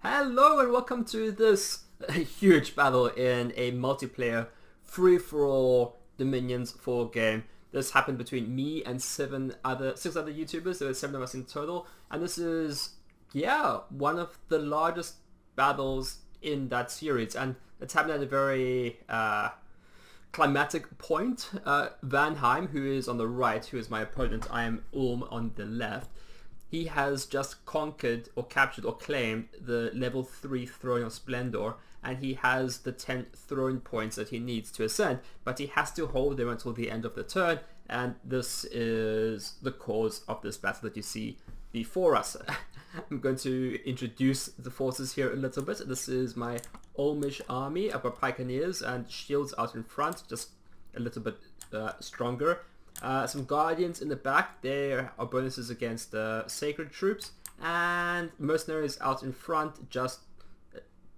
Hello and welcome to this huge battle in a multiplayer free-for-all Dominions 4 game. This happened between me and six other YouTubers. There were 7 of us in total, and this is, one of the largest battles in that series, and it's happened at a very climatic point. Vanheim, who is on the right, who is my opponent, I am on the left. He has just conquered or captured or claimed the level 3 throne of Splendor, and he has the 10 throne points that he needs to ascend, but he has to hold them until the end of the turn, and this is the cause of this battle that you see before us. I'm going to introduce the forces here a little bit. This is my Olmish army. I've got Pikeneers and shields out in front, just a little bit stronger. Some Guardians in the back. There are bonuses against Sacred Troops, and Mercenaries out in front, just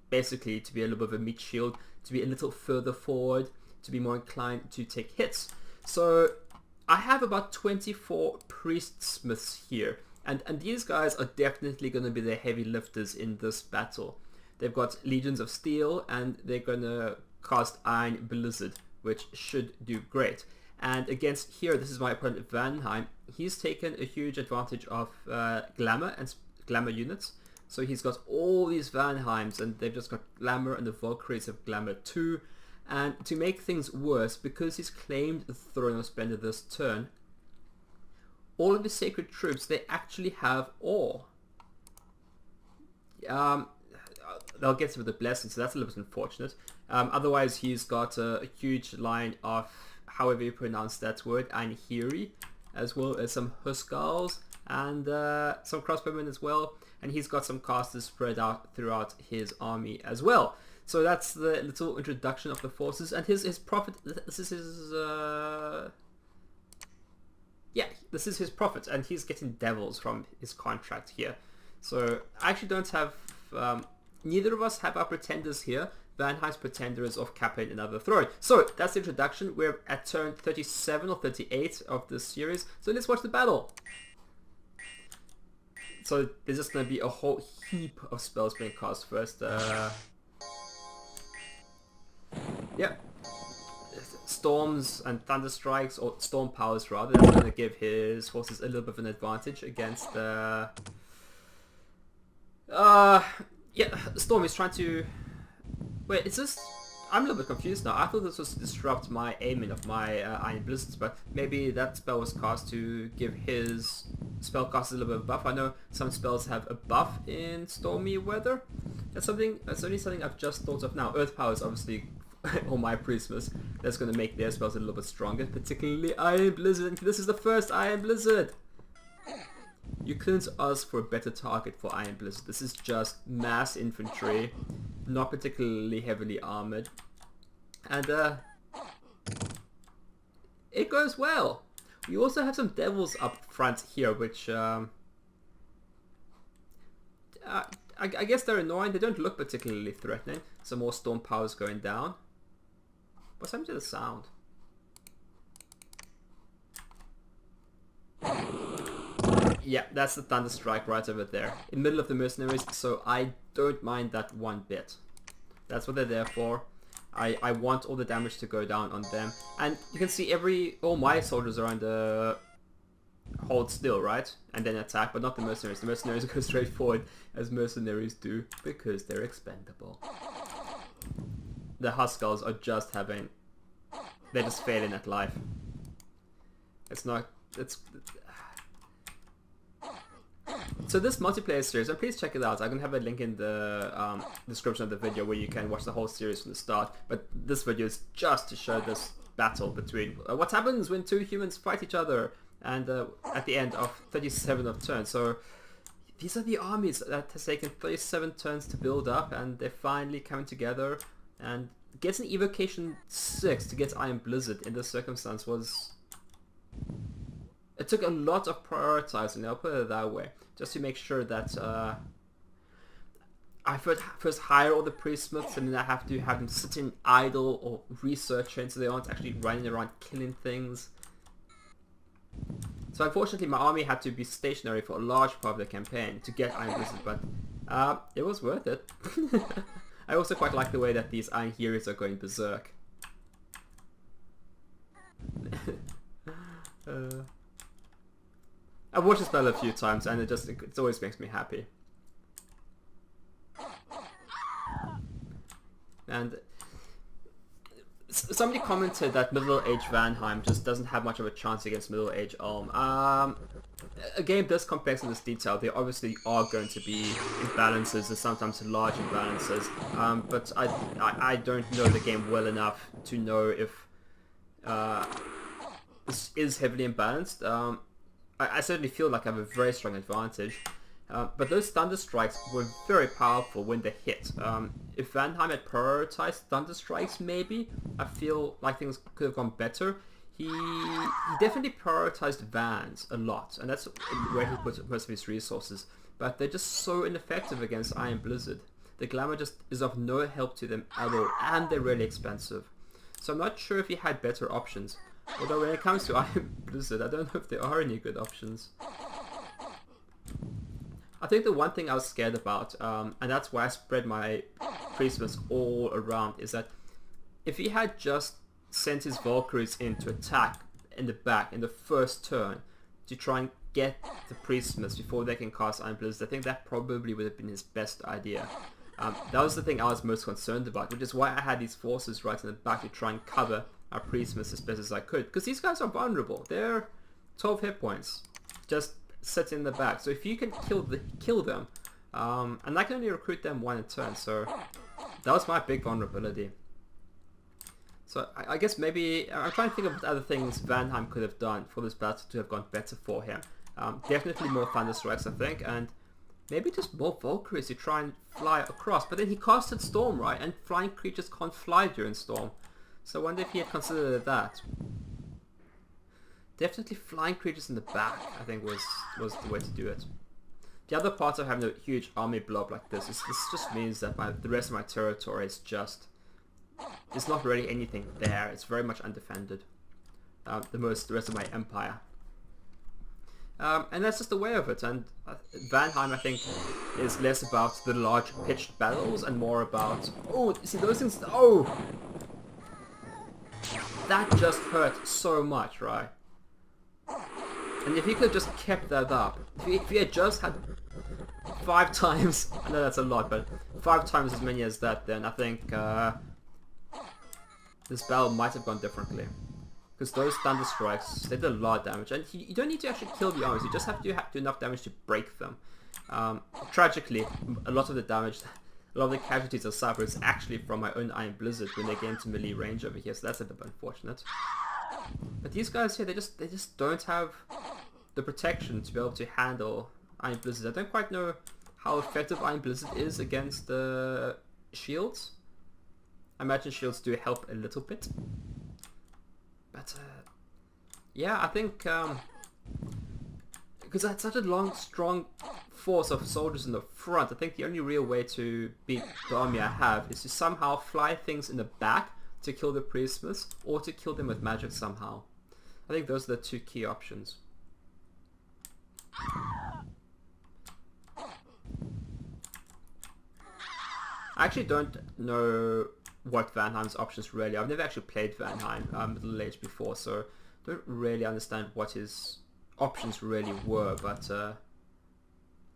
basically to be a little bit of a meat shield, to be a little further forward, to be more inclined to take hits. So I have about 24 Priest Smiths here, and these guys are definitely going to be the heavy lifters in this battle. They've got Legions of Steel, and they're going to cast Iron Blizzard, which should do great. And against here, this is my opponent Vanheim. He's taken a huge advantage of Glamour and Glamour units. So he's got all these Vanheims, and they've just got Glamour, and the Valkyries have Glamour too. And to make things worse, because he's claimed the Throne of Splendor this turn, all of the Sacred Troops, they actually have ore. They'll get some of the blessings, so that's a little bit unfortunate. Otherwise, he's got a huge line of, however you pronounce that word, Einhiri, as well as some Huskars and some crossbowmen as well. And he's got some casters spread out throughout his army as well. So that's the little introduction of the forces. And his profit, this is his, this is his profit. And he's getting devils from his contract here. So I actually don't have, neither of us have our pretenders here. Vanheim's pretender is off capping another throne. So that's the introduction. We're at turn 37 or 38 of this series. So let's watch the battle. So there's just going to be a whole heap of spells being cast first. Storms and thunder strikes, or storm powers rather. That's going to give his forces a little bit of an advantage against Storm is trying to... Wait, is this... I'm a little bit confused now. I thought this was to disrupt my aiming of my Iron Blizzards, but maybe that spell was cast to give his spellcast a little bit of a buff. I know some spells have a buff in stormy weather. That's only something I've just thought of now. Earth Power is obviously all my Priestmas. That's going to make their spells a little bit stronger, particularly Iron Blizzard. And this is the first Iron Blizzard. You couldn't ask for a better target for Iron Blizzard. This is just mass infantry, not particularly heavily armored, and it goes well. We also have some devils up front here, which I guess they're annoying. They don't look particularly threatening. Some more storm powers going down. What's happening to the sound? Yeah, that's the Thunder Strike right over there. In the middle of the Mercenaries, so I don't mind that one bit. That's what they're there for. I want all the damage to go down on them. And you can see all my soldiers are under hold still, right? And then attack, but not the Mercenaries. The Mercenaries go straight forward, as Mercenaries do, because they're expendable. The Huskars are just having... They're just failing at life. So this multiplayer series, and please check it out. I'm going to have a link in the description of the video where you can watch the whole series from the start. But this video is just to show this battle between what happens when two humans fight each other, and at the end of 37 of turns. So these are the armies that has taken 37 turns to build up, and they're finally coming together. And getting Evocation 6 to get Iron Blizzard in this circumstance was... It took a lot of prioritizing, I'll put it that way, just to make sure that I first hire all the Priestsmiths, and then I have to have them sitting idle or researching, so they aren't actually running around killing things. So unfortunately my army had to be stationary for a large part of the campaign to get Iron Blizzard, but It was worth it. I also quite like the way that these Iron Heroes are going berserk. I've watched this battle a few times and it always makes me happy. And somebody commented that middle-aged Vanheim just doesn't have much of a chance against middle-aged Ulm. A game this complex in this detail, there obviously are going to be imbalances and sometimes large imbalances, but I don't know the game well enough to know if this is heavily imbalanced. I certainly feel like I have a very strong advantage. But those Thunder Strikes were very powerful when they hit. If Vanheim had prioritized Thunder Strikes, maybe, I feel like things could have gone better. He definitely prioritized Vans a lot, and that's where he put most of his resources. But they're just so ineffective against Iron Blizzard. The Glamour just is of no help to them at all, and they're really expensive. So I'm not sure if he had better options. Although when it comes to Iron Blizzard, I don't know if there are any good options. I think the one thing I was scared about, and that's why I spread my Priestmas all around, is that if he had just sent his Valkyries in to attack in the back in the first turn to try and get the Priestmas before they can cast Iron Blizzard, I think that probably would have been his best idea. That was the thing I was most concerned about, which is why I had these forces right in the back to try and cover our Priestmas as best as I could, because these guys are vulnerable. They're 12 hit points. Just sit in the back, so if you can kill them, and I can only recruit them one a turn, so that was my big vulnerability. So I guess maybe I'm trying to think of other things Vanheim could have done for this battle to have gone better for him. Definitely more Thunder Strikes, I think, and maybe just more Valkyries to try and fly across. But then he casted Storm, right, and flying creatures can't fly during Storm, so I wonder if he had considered that. Definitely flying creatures in the back, I think, was the way to do it. The other part of having a huge army blob like this is this just means that the rest of my territory is just... there's not really anything there. It's very much undefended. The rest of my empire. And that's just the way of it. And Vanheim, I think, is less about the large pitched battles and more about... oh, see those things... oh! That just hurt so much, right? And if he could have just kept that up, if he had just had 5 times, I know that's a lot, but 5 times as many as that, then I think this battle might have gone differently. Because those Thunder Strikes, they did a lot of damage, and you don't need to actually kill the armies, you just have to do enough damage to break them. Tragically, a lot of the damage, a lot of the casualties of Cyber is actually from my own Iron Blizzard when they get into melee range over here, so that's a bit unfortunate. But these guys here, they just don't have the protection to be able to handle Iron Blizzard. I don't quite know how effective Iron Blizzard is against the shields. I imagine shields do help a little bit. But yeah, I think because I had such a long, strong force of soldiers in the front, I think the only real way to beat the army I have is to somehow fly things in the back to kill the Priestmas, or to kill them with magic somehow. I think those are the 2 key options. I actually don't know what Vanheim's options really are. I've never actually played Vanheim Middle Age before, so don't really understand what his options really were, but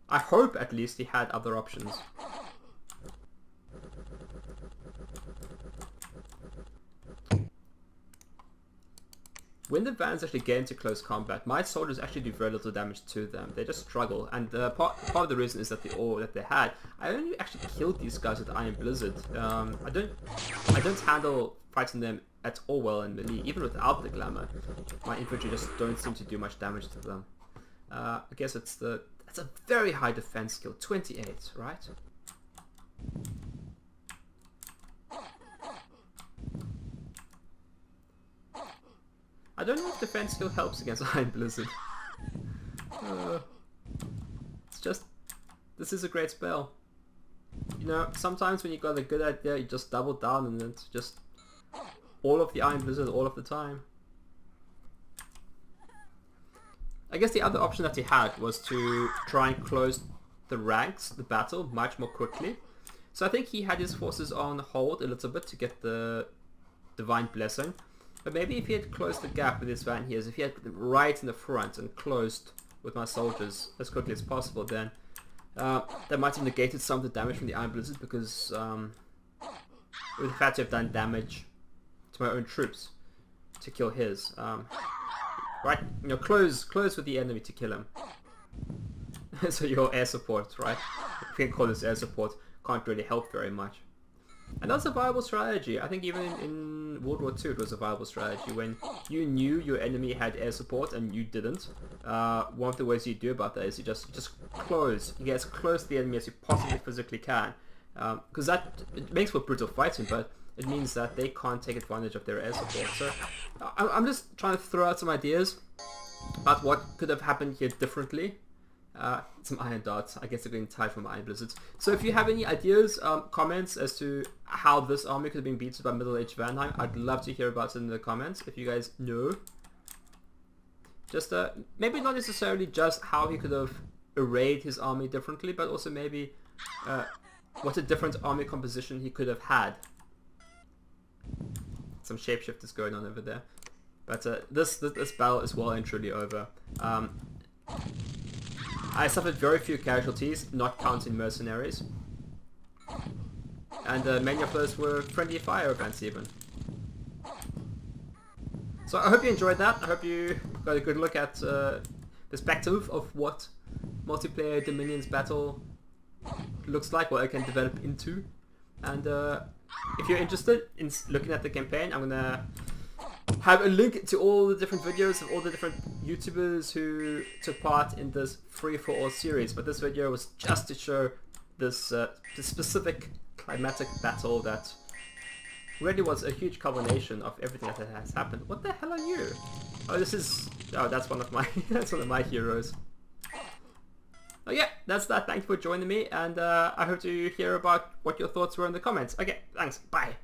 I hope at least he had other options. When the Vans actually get into close combat, my soldiers actually do very little damage to them. They just struggle, and part of the reason is that I only actually killed these guys with Iron Blizzard. I don't handle fighting them at all well in melee, even without the glamour. My infantry just don't seem to do much damage to them. I guess that's a very high defense skill, 28, right? I don't know if defense skill helps against Iron Blizzard. It's just, this is a great spell. You know, sometimes when you got a good idea, you just double down and it's just all of the Iron Blizzard all of the time. I guess the other option that he had was to try and close the ranks, the battle, much more quickly. So I think he had his forces on hold a little bit to get the Divine Blessing. But maybe if he had closed the gap with his Van Heers, if he had put them right in the front and closed with my soldiers as quickly as possible, then that might have negated some of the damage from the Iron Blizzard, because we would have had to have done damage to my own troops to kill his. Right, you know, close with the enemy to kill him. So your air support, right? If we can call this air support, can't really help very much. And that's a viable strategy. I think even in World War II it was a viable strategy. When you knew your enemy had air support and you didn't, one of the ways you do about that is you just close. You get as close to the enemy as you possibly physically can. Because it makes for brutal fighting, but it means that they can't take advantage of their air support. So I'm just trying to throw out some ideas about what could have happened here differently. Some iron darts. I guess they're getting tired from Iron Blizzards. So if you have any ideas, comments as to how this army could have been beaten by middle-aged Vanheim, I'd love to hear about it in the comments if you guys know. Just maybe not necessarily just how he could have arrayed his army differently, but also maybe what a different army composition he could have had. Some shapeshifters going on over there. But this battle is well and truly over. I suffered very few casualties, not counting mercenaries. And many of those were friendly fire events even. So I hope you enjoyed that. I hope you got a good look at perspective of what multiplayer Dominions battle looks like, what it can develop into. And if you're interested in looking at the campaign, I'm gonna have a link to all the different videos of all the different YouTubers who took part in this free-for-all series. But this video was just to show this specific climatic battle that really was a huge culmination of everything that has happened. What the hell are you? Oh, that's one of my that's one of my heroes. Oh yeah, that's that. Thank you for joining me, and I hope to hear about what your thoughts were in the comments. Okay, thanks. Bye.